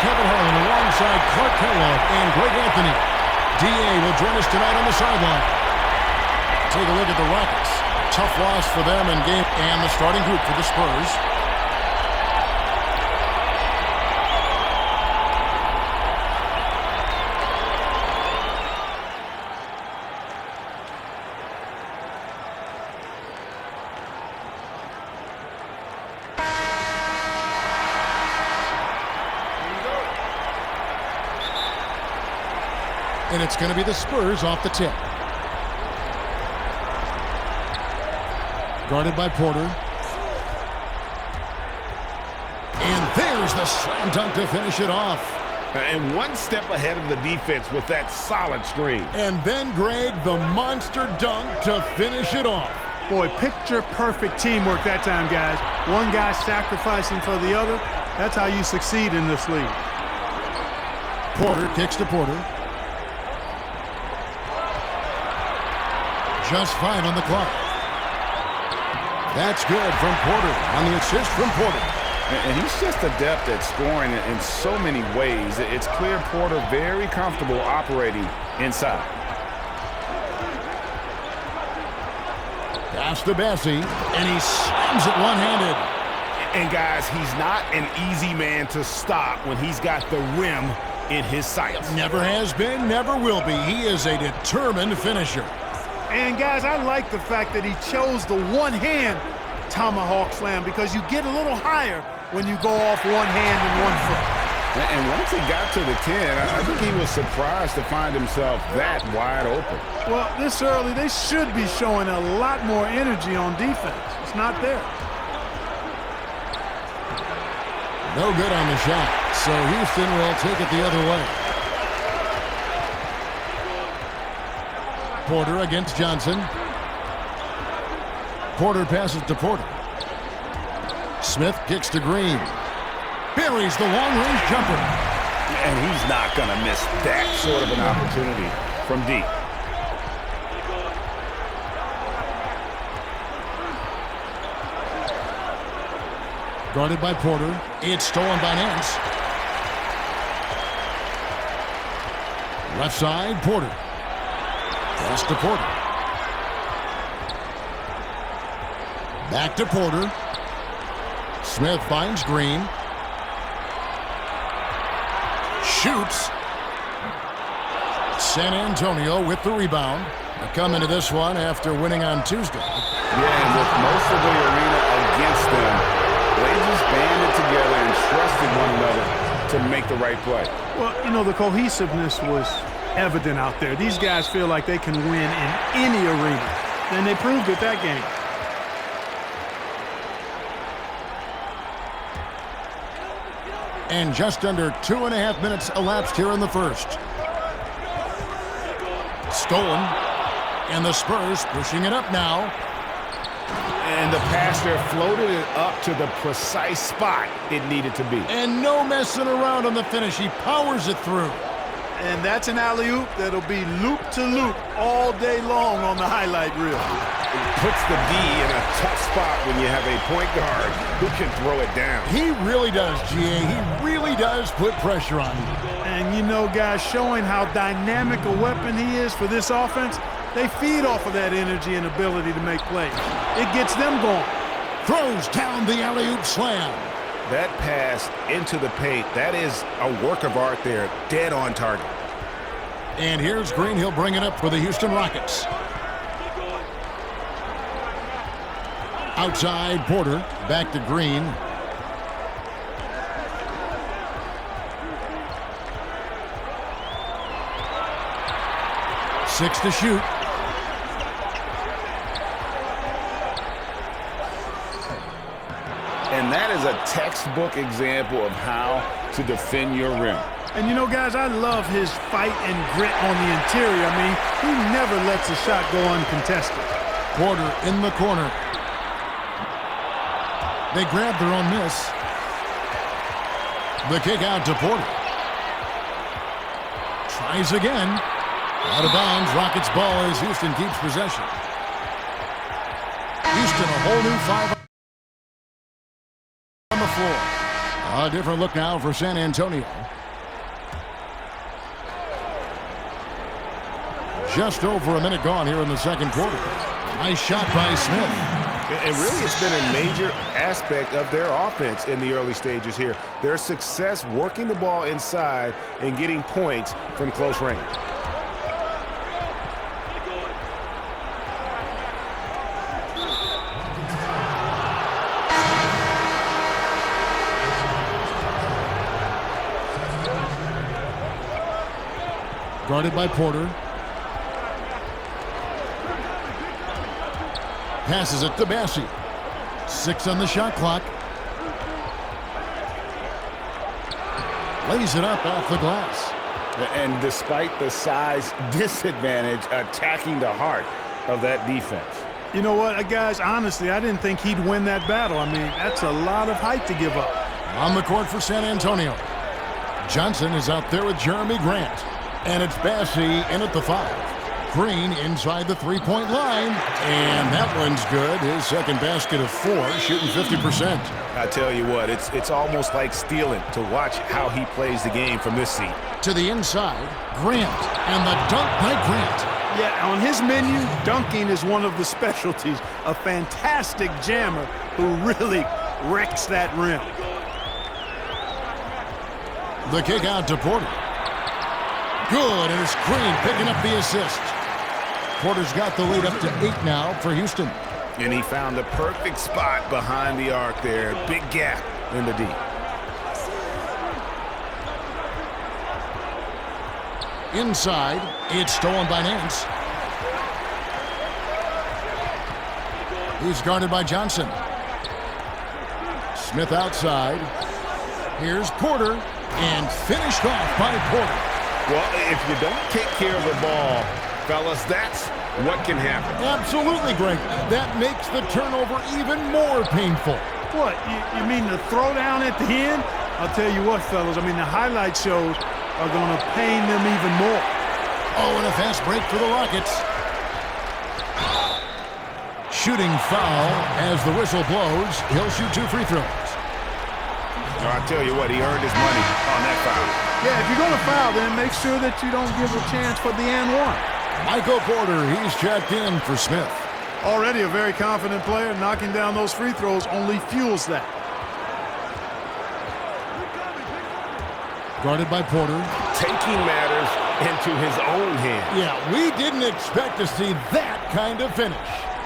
Kevin Harlan alongside Clark Kellogg and Greg Anthony. D.A. will join us tonight on the sideline. Take a look at the Rockets. Tough loss for them in game and the starting group for the Spurs. And it's going to be the Spurs off the tip. Guarded by Porter. And there's the slam dunk to finish it off. And one step ahead of the defense with that solid screen. And then, Greg, the monster dunk to finish it off. Boy, picture-perfect teamwork that time, guys. One guy sacrificing for the other. That's how you succeed in this league. Porter kicks to Porter. Just fine on the clock. That's good from Porter on the assist from Porter. And he's just adept at scoring in so many ways. It's clear Porter very comfortable operating inside. Pass to Bessie, and he slams it one-handed. And guys, he's not an easy man to stop when he's got the rim in his sights. Never has been, never will be. He is a determined finisher. And, guys, I like the fact that he chose the one-hand tomahawk slam because you get a little higher when you go off one hand and one foot. And once he got to the 10, I think he was surprised to find himself that wide open. Well, this early, they should be showing a lot more energy on defense. It's not there. No good on the shot, so Houston will take it the other way. Porter against Johnson. Porter passes to Porter. Smith kicks to Green. Buries the long-range jumper. And he's not going to miss that sort of an opportunity from deep. Guarded by Porter. It's stolen by Nance. Left side, Porter. Pass to Porter. Back to Porter. Smith finds Green. Shoots. San Antonio with the rebound. They come into this one after winning on Tuesday. Yeah, and with most of the arena against them, they just banded together and trusted one another to make the right play. Well, you know, the cohesiveness was evident out there. These guys feel like they can win in any arena, and they proved it that game. And just under 2.5 minutes elapsed here in the first. Stolen, and the Spurs pushing it up now. And the pass there floated it up to the precise spot it needed to be. And no messing around on the finish. He powers it through. And that's an alley-oop that'll be loop-to-loop all day long on the highlight reel. It puts the D in a tough spot when you have a point guard who can throw it down. He really does, GA. He really does put pressure on you. And, you know, guys, showing how dynamic a weapon he is for this offense, they feed off of that energy and ability to make plays. It gets them going. Throws down the alley-oop slam. That pass into the paint, that is a work of art there, dead on target. And here's Green. He'll bring it up for the Houston Rockets. Outside, Porter. Back to Green. Six to shoot. And that is a textbook example of how to defend your rim. And, you know, guys, I love his fight and grit on the interior. I mean, he never lets a shot go uncontested. Porter in the corner. They grab their own miss. The kick out to Porter. Tries again. Out of bounds. Rockets ball as Houston keeps possession. Houston a whole new 5 on the floor. A different look now for San Antonio. Just over a minute gone here in the second quarter. Nice shot by Smith. And really, it's been a major aspect of their offense in the early stages here. Their success working the ball inside and getting points from close range. Guarded by Porter. Passes it to Bassey. 6 on the shot clock. Lays it up off the glass. And despite the size disadvantage, attacking the heart of that defense. You know what, guys, honestly, I didn't think he'd win that battle. I mean, that's a lot of height to give up. On the court for San Antonio. Johnson is out there with Jeremy Grant. And it's Bassey in at the 5. Green inside the three-point line. And that one's good. His second basket of 4, shooting 50%. I tell you what, it's almost like stealing to watch how he plays the game from this seat. To the inside, Grant. And the dunk by Grant. Yeah, on his menu, dunking is one of the specialties. A fantastic jammer who really wrecks that rim. The kick out to Porter. Good, and it's Green picking up the assist. Porter's got the lead up to 8 now for Houston. And he found the perfect spot behind the arc there. Big gap in the D. Inside, it's stolen by Nance. He's guarded by Johnson. Smith outside. Here's Porter, and finished off by Porter. Well, if you don't take care of the ball, fellas, that's what can happen. Absolutely, Greg. That makes the turnover even more painful. What, you mean the throwdown at the end? I'll tell you what, fellas, I mean, the highlight shows are going to pain them even more. Oh, and a fast break for the Rockets. Shooting foul as the whistle blows. He'll shoot 2 free throws. No, I tell you what, he earned his money on that foul. Yeah, if you're going to foul, then make sure that you don't give a chance for the and one. Michael Porter, he's checked in for Smith. Already a very confident player. Knocking down those free throws only fuels that. Guarded by Porter. Taking matters into his own hands. Yeah, we didn't expect to see that kind of finish.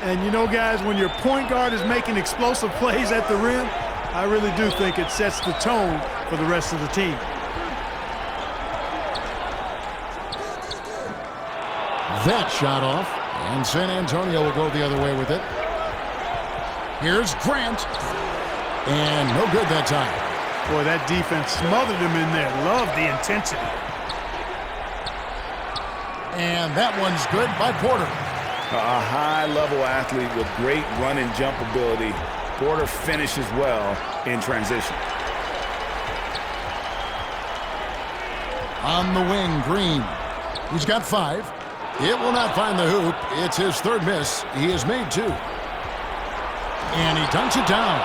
And you know, guys, when your point guard is making explosive plays at the rim, I really do think it sets the tone for the rest of the team. That shot off, and San Antonio will go the other way with it. Here's Grant, and no good that time. Boy, that defense smothered him in there. Love the intensity. And that one's good by Porter. A high-level athlete with great run and jump ability. Porter finishes well in transition. On the wing, Green. He's got 5. It will not find the hoop. It's his 3rd miss. He has made 2. And he dunks it down.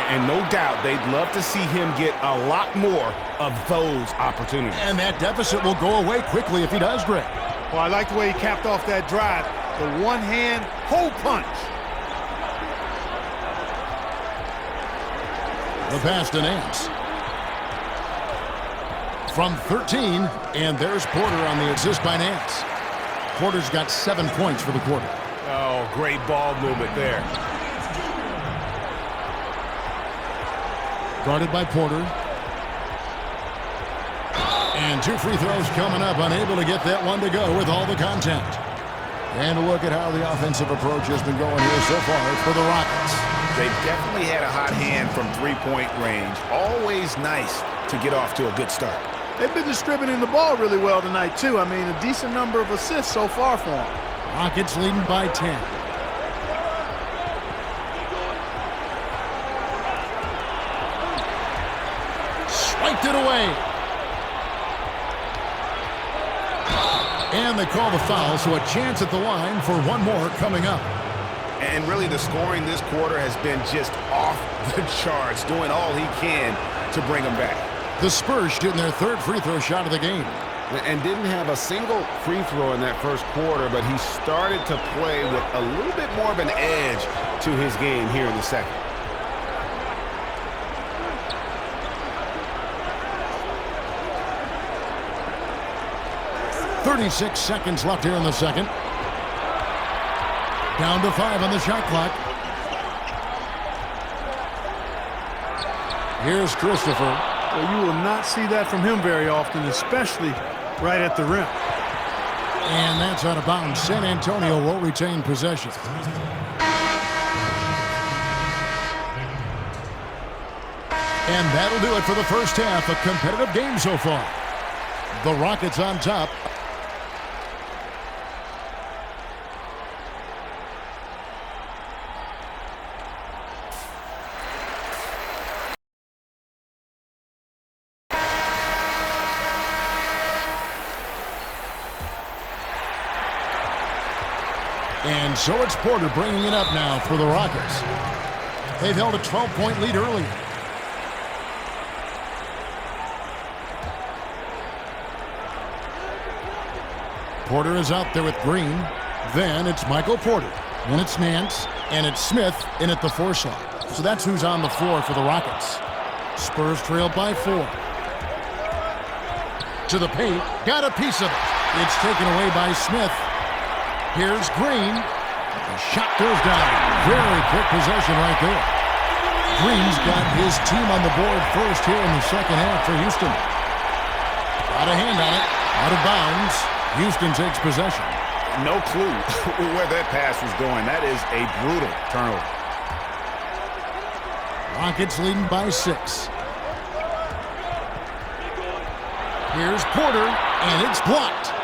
And no doubt they'd love to see him get a lot more of those opportunities. And that deficit will go away quickly if he does, Greg. Well, I like the way he capped off that drive. The one-hand hole punch. The pass to Nance. From 13, and there's Porter on the assist by Nance. Porter's got 7 points for the quarter. Oh, great ball movement there. Guarded by Porter. And 2 free throws coming up, unable to get that one to go with all the contact. And a look at how the offensive approach has been going here so far for the Rockets. They've definitely had a hot hand from three-point range. Always nice to get off to a good start. They've been distributing the ball really well tonight, too. I mean, a decent number of assists so far for them. Rockets leading by 10. Swiped it away. And they call the foul, so a chance at the line for one more coming up. And really the scoring this quarter has been just off the charts, doing all he can to bring them back. The Spurs shooting their third free throw shot of the game. And didn't have a single free throw in that first quarter, but he started to play with a little bit more of an edge to his game here in the second. .36 seconds left here in the second. Down to 5 on the shot clock. Here's Christopher. Well, you will not see that from him very often, especially right at the rim. And that's out of bounds. San Antonio will retain possession. And that'll do it for the first half. A competitive game so far. The Rockets on top. And so it's Porter bringing it up now for the Rockets. They've held a 12-point lead early. Porter is out there with Green. Then it's Michael Porter. Then it's Nance. And it's Smith in at the 4 slot. So that's who's on the floor for the Rockets. Spurs trail by 4. To the paint. Got a piece of it. It's taken away by Smith. Here's Green. The shot goes down. Very quick possession right there. Green's got his team on the board first here in the second half for Houston. Got a hand on it. Out of bounds. Houston takes possession. No clue where that pass was going. That is a brutal turnover. Rockets leading by 6. Here's Porter, and it's blocked.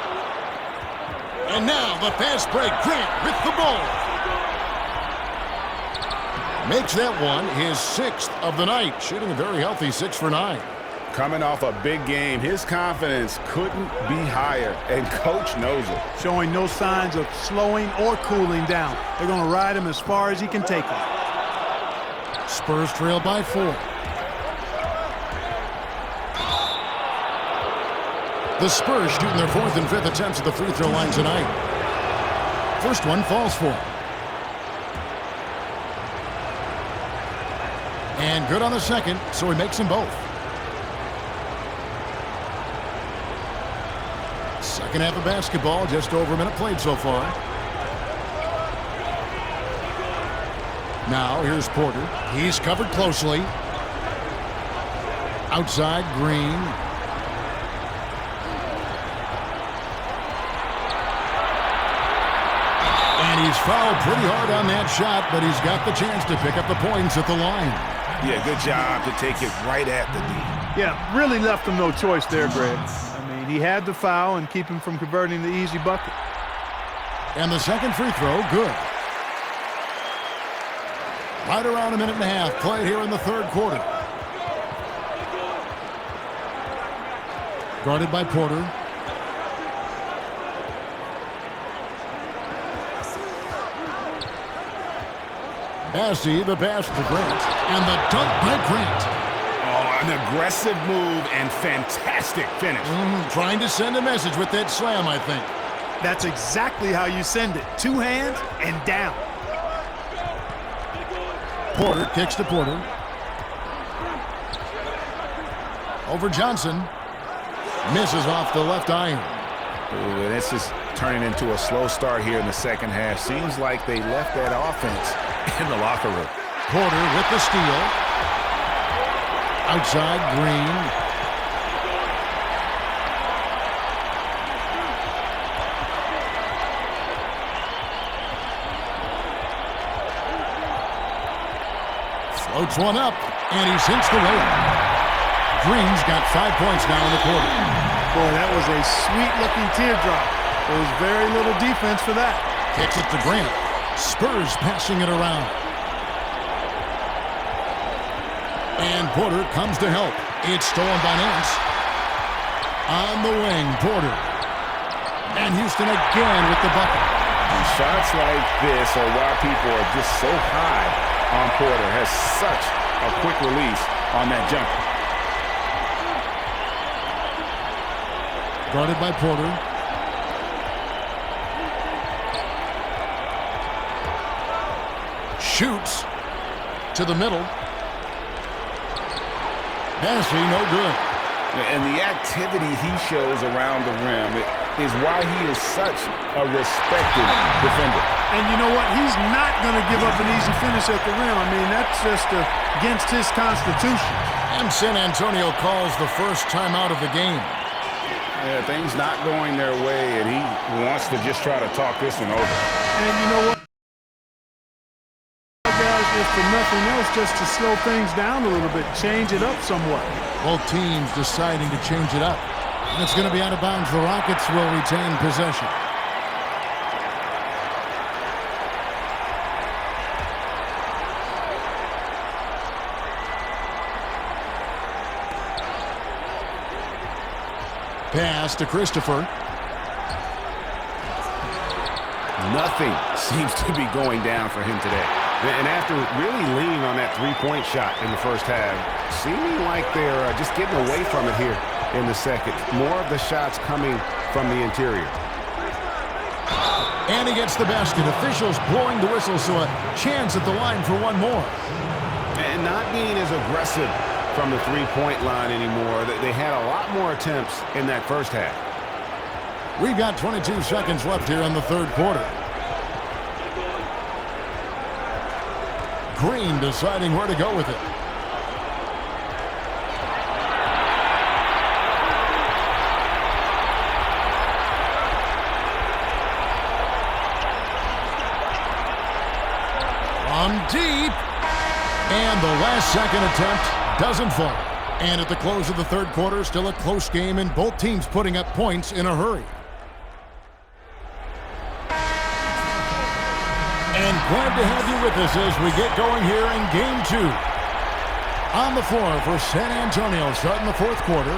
And now the fast break. Grant with the ball. Makes that one his 6th of the night. Shooting a very healthy 6 for 9. Coming off a big game, his confidence couldn't be higher, and coach knows it. Showing no signs of slowing or cooling down. They're going to ride him as far as he can take him. Spurs trail by 4. The Spurs shooting their 4th and 5th attempts at the free throw line tonight. First one falls for him. And good on the second, so he makes them both. Second half of basketball, just over a minute played so far. Now here's Porter. He's covered closely. Outside, Green. And he's fouled pretty hard on that shot, but he's got the chance to pick up the points at the line. Yeah, good job to take it right at the D. Yeah, really left him no choice there, Greg. He had to foul and keep him from converting the easy bucket. And the second free throw, good. Right around a minute and a half played here in the third quarter. Guarded by Porter. Bassey, the pass to Grant. And the dunk by Grant. An aggressive move and fantastic finish. Trying to send a message with that slam, I think. That's exactly how you send it. 2 hands and down. Porter kicks to Porter. Over Johnson. Misses off the left iron. Ooh, this is turning into a slow start here in the second half. Seems like they left that offense in the locker room. Porter with the steal. Outside, Green. Floats one up, and he sinks the layup. Green's got 5 points now in the quarter. Boy, that was a sweet-looking teardrop. There was very little defense for that. Kicks it to Grant. Spurs passing it around. And Porter comes to help. It's stolen by Nance. On the wing, Porter. And Houston again with the bucket. And shots like this are why people are just so high on Porter. Has such a quick release on that jumper. Guarded by Porter. Shoots to the middle. Nasty, no good. And the activity he shows around the rim is why he is such a respected defender. And you know what? He's not going to give up an easy finish at the rim. I mean, that's just against his constitution. And San Antonio calls the first timeout of the game. Yeah, things not going their way, and he wants to just try to talk this one over. And you know what, guys, if for nothing else, just to slow things down a little bit, change it up somewhat. Both teams deciding to change it up. And it's going to be out of bounds. The Rockets will retain possession. Pass to Christopher. Nothing seems to be going down for him today. And after really leaning on that three-point shot in the first half, seeming like they're just getting away from it here in the second. More of the shots coming from the interior. And he gets the basket. Officials blowing the whistle, so a chance at the line for one more. And not being as aggressive from the three-point line anymore. They had a lot more attempts in that first half. We've got 22 seconds left here in the third quarter. Green deciding where to go with it. From deep. And the last second attempt doesn't fall. And at the close of the third quarter, still a close game, and both teams putting up points in a hurry. And glad to have you with us as we get going here in Game 2. On the floor for San Antonio, starting the fourth quarter.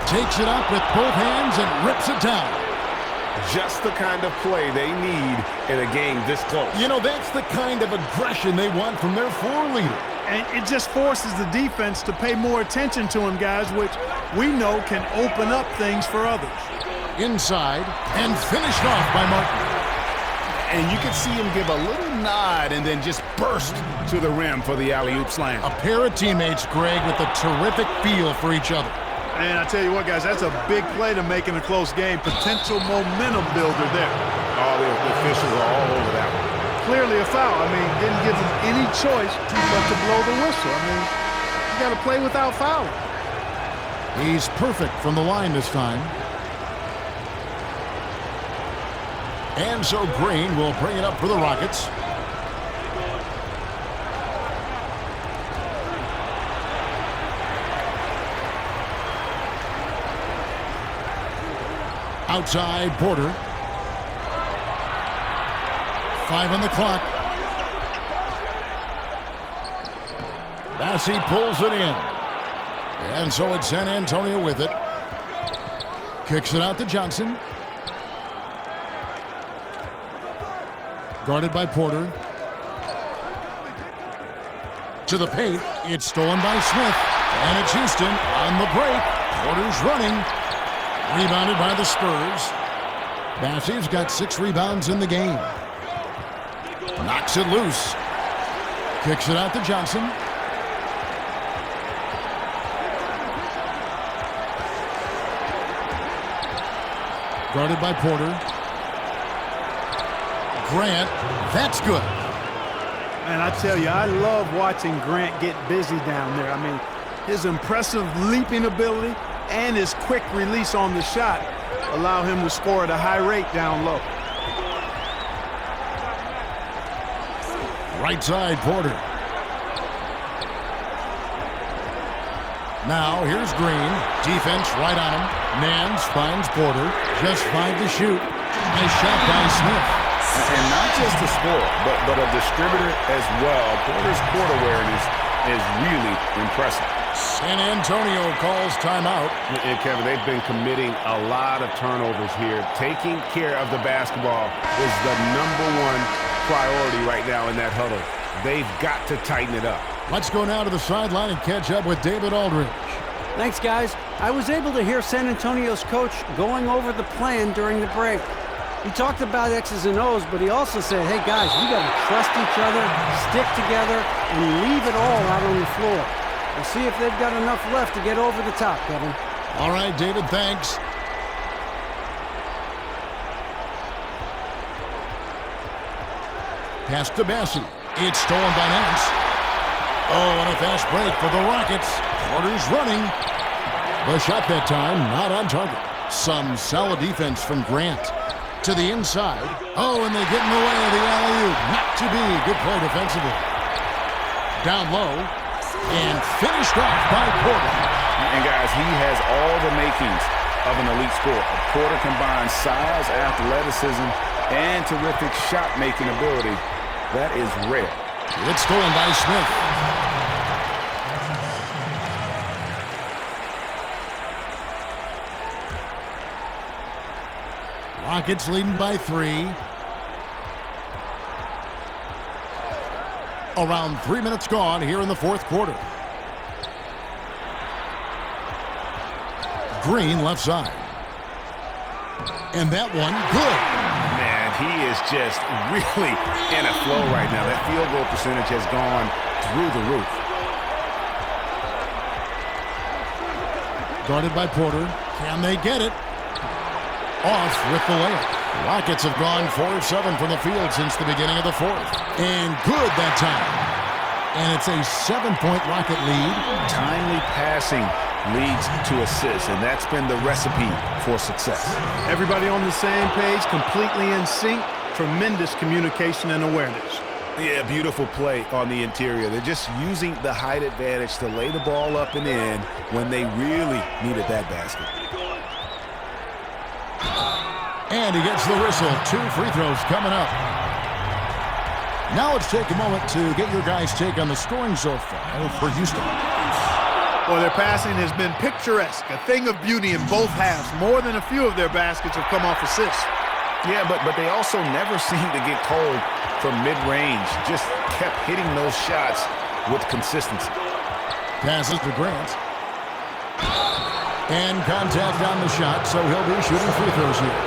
Takes it up with both hands and rips it down. Just the kind of play they need in a game this close. You know, that's the kind of aggression they want from their floor leader. And it just forces the defense to pay more attention to him, guys, which we know can open up things for others. Inside and finished off by Martin. And you can see him give a little nod and then just burst to the rim for the alley-oop slam. A pair of teammates, Greg, with a terrific feel for each other. And I tell you what, guys, that's a big play to make in a close game. Potential momentum builder there. All the officials are all over that one. Clearly a foul. I mean, didn't give them any choice but to blow the whistle. I mean, you got to play without fouling. He's perfect from the line this time. And so Green will bring it up for the Rockets. Outside, Porter. 5 on the clock. Bassey pulls it in. And so it's San Antonio with it. Kicks it out to Johnson. Guarded by Porter. To the paint. It's stolen by Smith. And it's Houston on the break. Porter's running. Rebounded by the Spurs. Bassey's got 6 rebounds in the game. Knocks it loose. Kicks it out to Johnson. Guarded by Porter. Grant, that's good. And I tell you, I love watching Grant get busy down there. I mean, his impressive leaping ability and his quick release on the shot allow him to score at a high rate down low. Right side, Porter. Now, here's Green. Defense right on him. Nance finds Porter. Just 5 to shoot. Nice shot by Smith. And not just a scorer, but a distributor as well. Porter's court awareness is really impressive. San Antonio calls timeout. And Kevin, they've been committing a lot of turnovers here. Taking care of the basketball is the #1 priority right now in that huddle. They've got to tighten it up. Let's go now to the sideline and catch up with David Aldridge. Thanks, guys. I was able to hear San Antonio's coach going over the plan during the break. He talked about X's and O's, but he also said, hey, guys, we got to trust each other, stick together, and leave it all out on the floor. We'll see if they've got enough left to get over the top, Kevin. All right, David, thanks. Pass to Bassey. It's stolen by Nance. Oh, and a fast break for the Rockets. Porter's running. The shot that time, not on target. Some solid defense from Grant. To the inside. Oh, and they get in the way of the alley-oop. Not to be. Good play defensively. Down low. And finished off by Porter. And, guys, he has all the makings of an elite scorer. Porter combines size, athleticism, and terrific shot-making ability. That is rare. It's stolen by Smith. Rockets leading by 3. Around 3 minutes gone here in the fourth quarter. Green left side. And that one good. Man, he is just really in a flow right now. That field goal percentage has gone through the roof. Guarded by Porter. Can they get it? Off with the layup. Rockets have gone 4 of 7 from the field since the beginning of the fourth. And good that time. And it's a 7-point Rocket lead. Timely passing leads to assists, and that's been the recipe for success. Everybody on the same page, completely in sync. Tremendous communication and awareness. Yeah, beautiful play on the interior. They're just using the height advantage to lay the ball up and in when they really needed that basket. And he gets the whistle. 2 free throws coming up. Now let's take a moment to get your guys' take on the scoring so far for Houston. Well, their passing has been picturesque, a thing of beauty in both halves. More than a few of their baskets have come off assists. Yeah, but they also never seem to get cold from mid-range. Just kept hitting those shots with consistency. Passes to Grant. And contact on the shot, so he'll be shooting free throws here.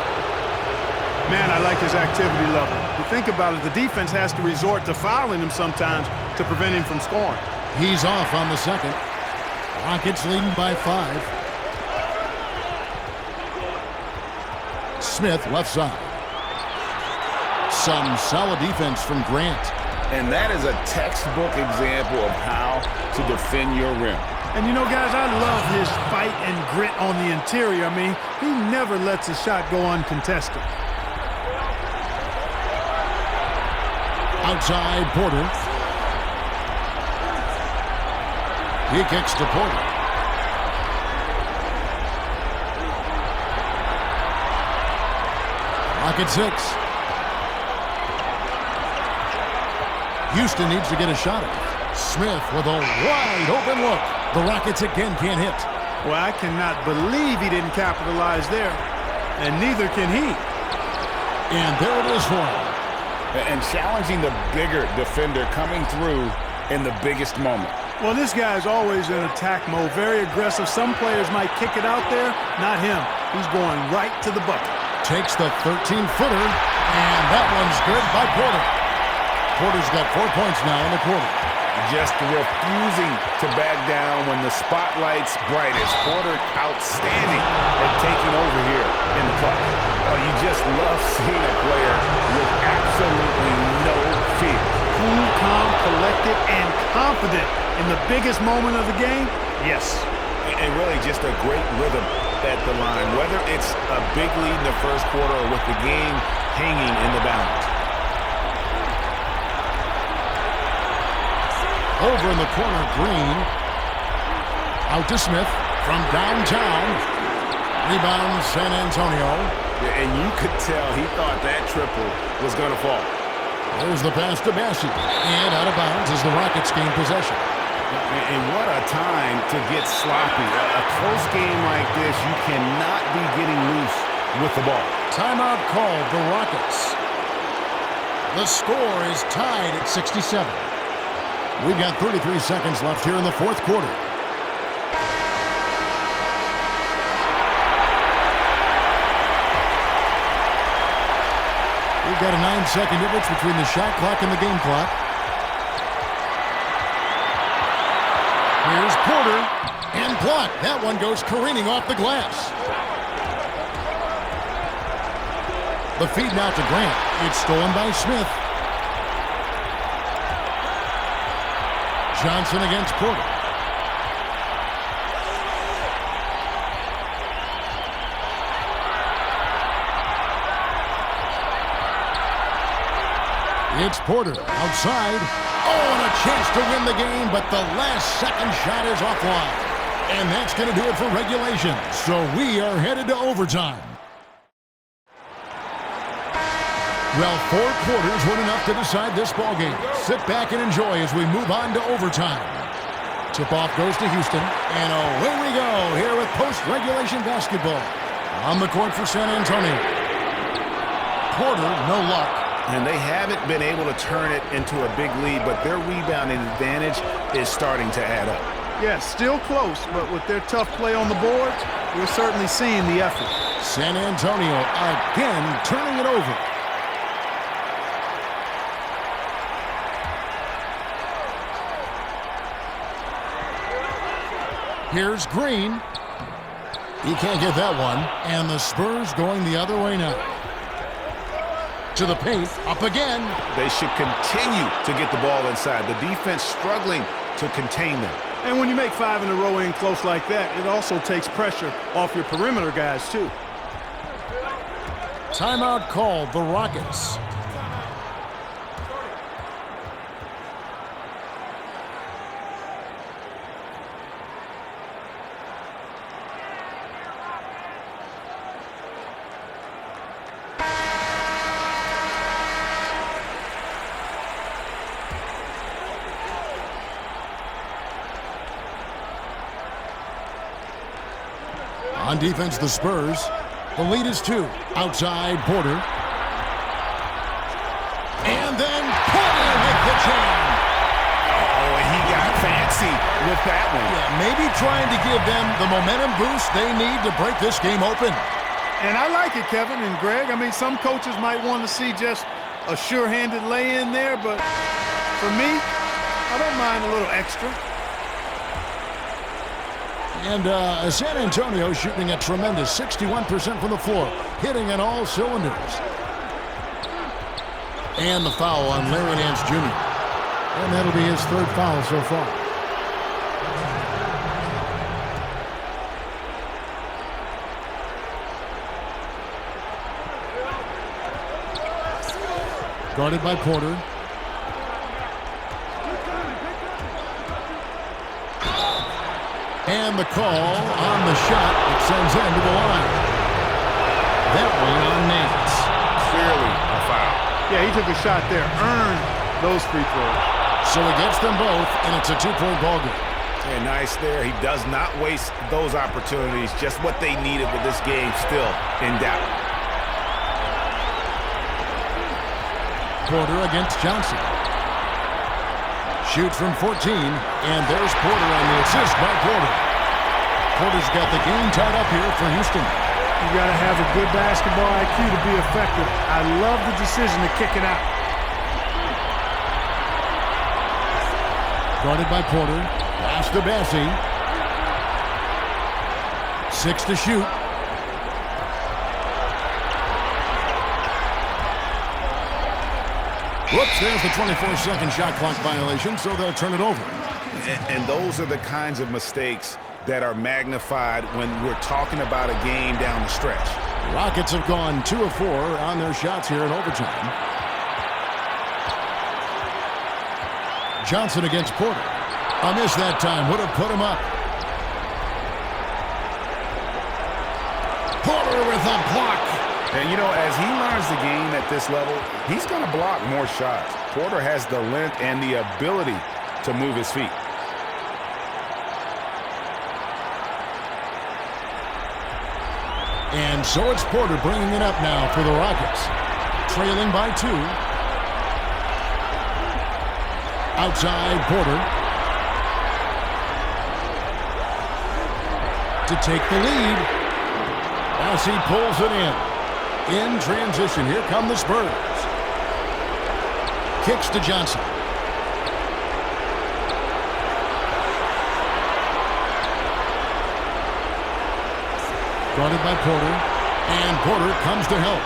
Man, I like his activity level. You think about it, the defense has to resort to fouling him sometimes to prevent him from scoring. He's off on the second. Rockets leading by 5. Smith left side. Some solid defense from Grant. And that is a textbook example of how to defend your rim. And you know, guys, I love his fight and grit on the interior. I mean, he never lets a shot go uncontested. Outside Porter. He kicks to Porter. Rocket 6. Houston needs to get a shot off. Smith with a wide open look. The Rockets again can't hit. Well, I cannot believe he didn't capitalize there. And neither can he. And there it is for him. And challenging the bigger defender coming through in the biggest moment. Well, this guy's always in attack mode, very aggressive. Some players might kick it out there, not him. He's going right to the bucket. Takes the 13-footer, and that one's good by Porter. Porter's got 4 points now in the quarter. Just refusing to back down when the spotlight's brightest. Porter outstanding at taking over here in the clutch. Oh, you just love seeing a player with absolutely no fear. Cool, calm, collected, and confident in the biggest moment of the game. Yes. And really just a great rhythm at the line, whether it's a big lead in the first quarter or with the game hanging in the balance. Over in the corner, Green. Out to Smith from downtown. Rebound, San Antonio. And you could tell he thought that triple was going to fall. There's the pass to Bassey. And out of bounds as the Rockets gain possession. And what a time to get sloppy. A close game like this, you cannot be getting loose with the ball. Timeout called, the Rockets. The score is tied at 67. We've got 33 seconds left here in the fourth quarter. We've got a 9-second difference between the shot clock and the game clock. Here's Porter, and blocked. That one goes careening off the glass. The feed now to Grant. It's stolen by Smith. Johnson against Porter. It's Porter outside. Oh, and a chance to win the game, but the last-second shot is offline. And that's going to do it for regulation. So we are headed to overtime. Well, 4 quarters weren't enough to decide this ballgame. Sit back and enjoy as we move on to overtime. Tip-off goes to Houston, and away we go here with post-regulation basketball. On the court for San Antonio. Porter, no luck. And they haven't been able to turn it into a big lead, but their rebounding advantage is starting to add up. Yes, still close, but with their tough play on the boards, we're certainly seeing the effort. San Antonio again turning it over. Here's Green. He can't get that one. And the Spurs going the other way now. To the paint, up again. They should continue to get the ball inside. The defense struggling to contain them. And when you make 5 in a row in close like that, it also takes pressure off your perimeter guys, too. Timeout called, the Rockets. On defense, the Spurs. The lead is 2. Outside, Porter. And then Porter with the jam. Oh, he got fancy with that one. Yeah, maybe trying to give them the momentum boost they need to break this game open. And I like it, Kevin and Greg. I mean, some coaches might want to see just a sure-handed lay-in there, but for me, I don't mind a little extra. And San Antonio shooting a tremendous 61% from the floor, hitting on all cylinders. And the foul on Larry Nance Jr. And that'll be his 3rd foul so far. Guarded by Porter. And the call on the shot that sends him to the line. That one on Nance. Clearly a foul. Yeah, he took a shot there, earned those free throws. So he gets them both, and it's a 2-point ball game. And nice there. He does not waste those opportunities. Just what they needed with this game still in doubt. Porter against Johnson. Shoots from 14, and there's Porter on the assist by Porter. Porter's got the game tied up here for Houston. You got to have a good basketball IQ to be effective. I love the decision to kick it out. Guarded by Porter. Pass to Bassie. 6 to shoot. Whoops, there's the 24-second shot clock violation, so they'll turn it over. And those are the kinds of mistakes that are magnified when we're talking about a game down the stretch. Rockets have gone 2 of 4 on their shots here in overtime. Johnson against Porter. A miss that time would have put him up. Porter with a block. And, you know, as he learns the game at this level, he's going to block more shots. Porter has the length and the ability to move his feet. And so it's Porter bringing it up now for the Rockets. Trailing by 2. Outside Porter. To take the lead. As he pulls it in. In transition, here come the Spurs. Kicks to Johnson. Guarded by Porter. And Porter comes to help.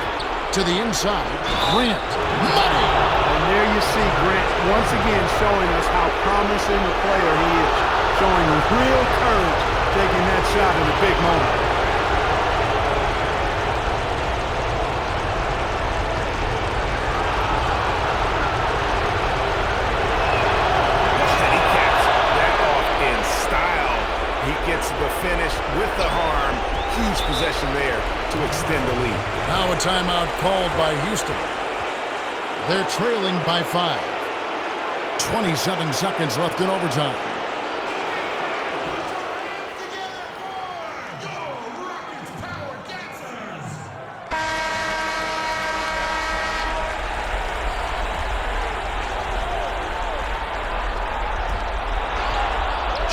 To the inside. Grant. Money! And there you see Grant once again showing us how promising a player he is. Showing real courage taking that shot in a big moment. The finish with the harm. Huge possession there to extend the lead. Now a timeout called by Houston. They're trailing by 5. 27 seconds left in overtime.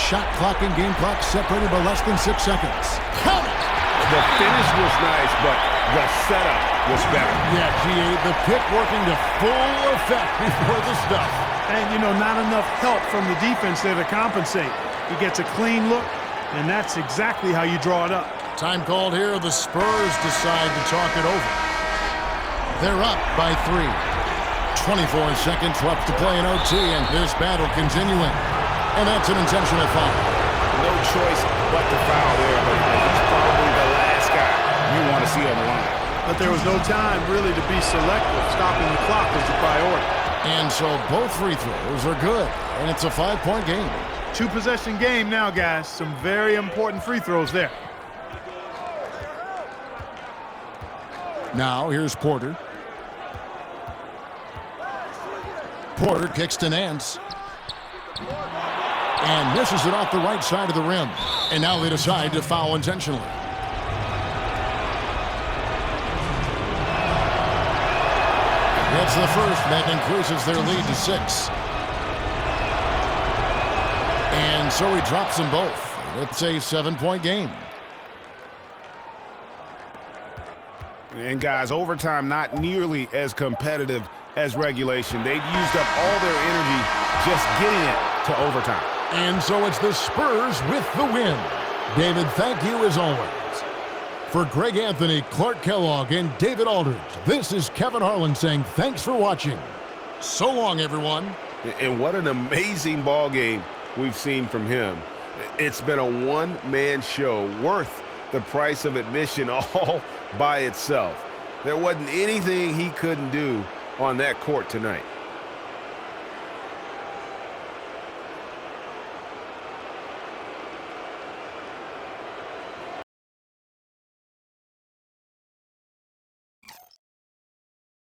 Shot clock and game clock separated by less than 6 seconds. Count it! The finish was nice, but the setup was better. Yeah, GA, the pick working to full effect before the stuff. And, you know, not enough help from the defense there to compensate. He gets a clean look, and that's exactly how you draw it up. Time called here. The Spurs decide to talk it over. They're up by 3. 24 seconds left to play in OT, and this battle continuing. And that's an intentional foul. No choice but to foul there, but he's probably the last guy you want to see on the line. But there was no time really to be selective. Stopping the clock was the priority. And so both free throws are good, and it's a 5-point game. 2-possession game now, guys. Some very important free throws there. Now here's Porter. Porter kicks to Nance. And misses it off the right side of the rim. And now they decide to foul intentionally. That's the first. That increases their lead to 6. And so he drops them both. It's a 7-point game. And guys, overtime not nearly as competitive as regulation. They've used up all their energy just getting it to overtime. And so it's the Spurs with the win. David, thank you as always. For Greg Anthony, Clark Kellogg, and David Aldridge, this is Kevin Harlan saying thanks for watching. So long, everyone. And what an amazing ball game we've seen from him. It's been a one-man show worth the price of admission all by itself. There wasn't anything he couldn't do on that court tonight.